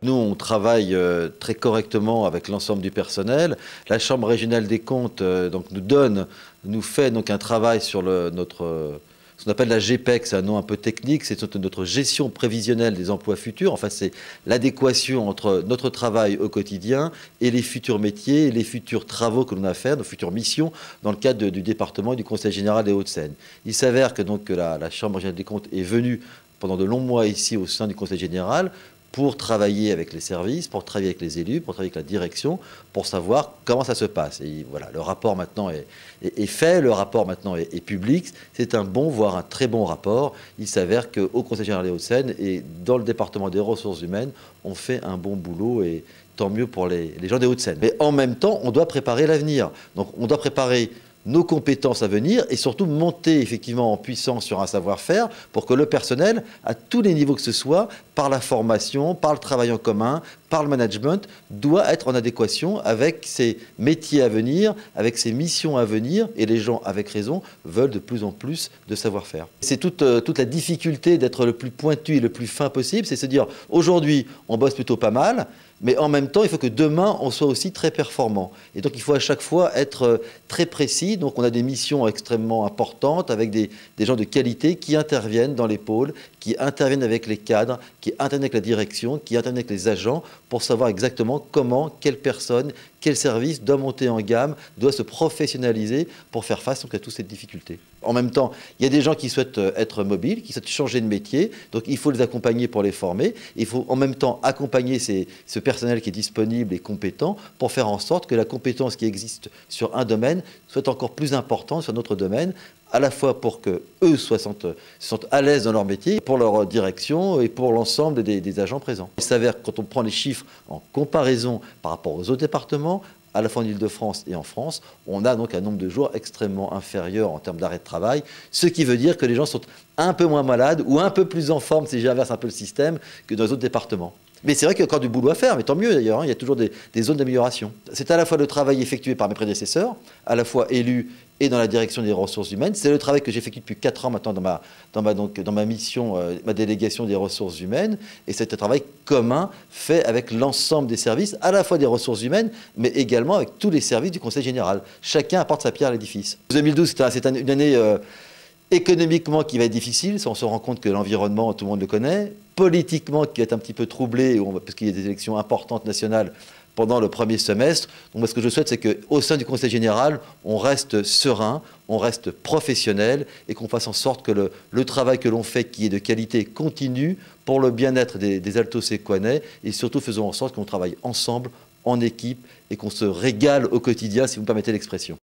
Nous, on travaille très correctement avec l'ensemble du personnel. La Chambre régionale des comptes donc, nous fait donc un travail sur ce qu'on appelle la GPEC, c'est un nom un peu technique, c'est notre gestion prévisionnelle des emplois futurs. Enfin, c'est l'adéquation entre notre travail au quotidien et les futurs métiers, et les futurs travaux que l'on a à faire, nos futures missions dans le cadre du département et du Conseil général des Hauts-de-Seine. Il s'avère que donc, la Chambre régionale des comptes est venue pendant de longs mois ici au sein du Conseil général pour travailler avec les services, pour travailler avec les élus, pour travailler avec la direction, pour savoir comment ça se passe. Et voilà, le rapport maintenant est fait, le rapport maintenant est public. C'est un bon, voire un très bon rapport. Il s'avère qu'au Conseil général des Hauts-de-Seine et dans le département des ressources humaines, on fait un bon boulot et tant mieux pour les gens des Hauts-de-Seine. Mais en même temps, on doit préparer l'avenir. Donc on doit préparer nos compétences à venir et surtout monter effectivement en puissance sur un savoir-faire pour que le personnel, à tous les niveaux que ce soit, par la formation, par le travail en commun, par le management, doit être en adéquation avec ses métiers à venir, avec ses missions à venir, et les gens, avec raison, veulent de plus en plus de savoir-faire. C'est toute la difficulté d'être le plus pointu et le plus fin possible, c'est se dire, aujourd'hui, on bosse plutôt pas mal, mais en même temps, il faut que demain, on soit aussi très performant. Et donc, il faut à chaque fois être très précis. Donc, on a des missions extrêmement importantes avec des gens de qualité qui interviennent dans les pôles, qui interviennent avec les cadres, qui interviennent avec la direction, qui interviennent avec les agents pour savoir exactement comment, quelle personne, quel service doit monter en gamme, doit se professionnaliser pour faire face donc, à toutes ces difficultés. En même temps, il y a des gens qui souhaitent être mobiles, qui souhaitent changer de métier, donc il faut les accompagner pour les former. Il faut en même temps accompagner ce personnel qui est disponible et compétent pour faire en sorte que la compétence qui existe sur un domaine soit encore plus importante sur notre domaine, à la fois pour qu'eux se sentent à l'aise dans leur métier, pour leur direction et pour l'ensemble des agents présents. Il s'avère que quand on prend les chiffres en comparaison par rapport aux autres départements, à la fois en Ile-de-France et en France, on a donc un nombre de jours extrêmement inférieur en termes d'arrêt de travail, ce qui veut dire que les gens sont un peu moins malades ou un peu plus en forme, si j'inverse un peu le système, que dans les autres départements. Mais c'est vrai qu'il y a encore du boulot à faire, mais tant mieux d'ailleurs, il y a toujours des zones d'amélioration. C'est à la fois le travail effectué par mes prédécesseurs, à la fois élus et dans la direction des ressources humaines. C'est le travail que j'effectue depuis 4 ans maintenant dans ma mission, ma délégation des ressources humaines. Et c'est un travail commun fait avec l'ensemble des services, à la fois des ressources humaines, mais également avec tous les services du Conseil général. Chacun apporte sa pierre à l'édifice. 2012, c'est une année économiquement qui va être difficile, on se rend compte que l'environnement, tout le monde le connaît, politiquement qui va être un petit peu troublé, parce qu'il y a des élections importantes nationales pendant le premier semestre. Donc moi, ce que je souhaite, c'est qu'au sein du Conseil général, on reste serein, on reste professionnel et qu'on fasse en sorte que le travail que l'on fait, qui est de qualité, continue pour le bien-être des Altos Séquanais et surtout faisons en sorte qu'on travaille ensemble, en équipe et qu'on se régale au quotidien, si vous me permettez l'expression.